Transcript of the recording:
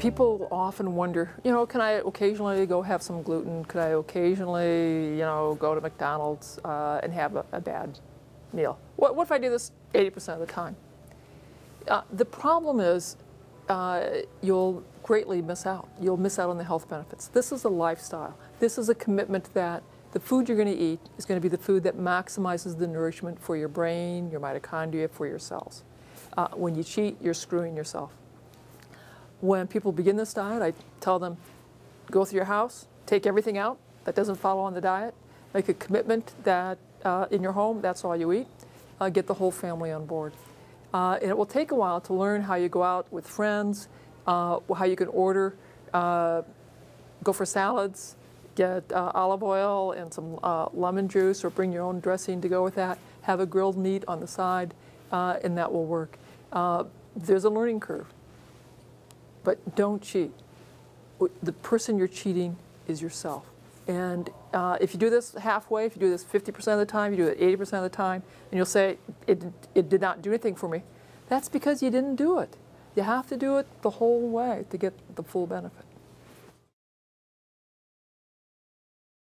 People often wonder, can I occasionally go have some gluten? Could I occasionally, go to McDonald's and have a bad meal? What if I do this 80% of the time? The problem is you'll greatly miss out. You'll miss out on the health benefits. This is a lifestyle. This is a commitment that the food you're going to eat is going to be the food that maximizes the nourishment for your brain, your mitochondria, for your cells. When you cheat, you're screwing yourself. When people begin this diet, I tell them, go through your house, take everything out that doesn't follow on the diet, make a commitment that in your home, that's all you eat, get the whole family on board. And it will take a while to learn how you go out with friends, how you can order, go for salads, get olive oil and some lemon juice, or bring your own dressing to go with that, have a grilled meat on the side, and that will work. There's a learning curve. But don't cheat. The person you're cheating is yourself. And if you do this halfway, if you do this 50% of the time, you do it 80% of the time, and you'll say, it did not do anything for me, that's because you didn't do it. You have to do it the whole way to get the full benefit.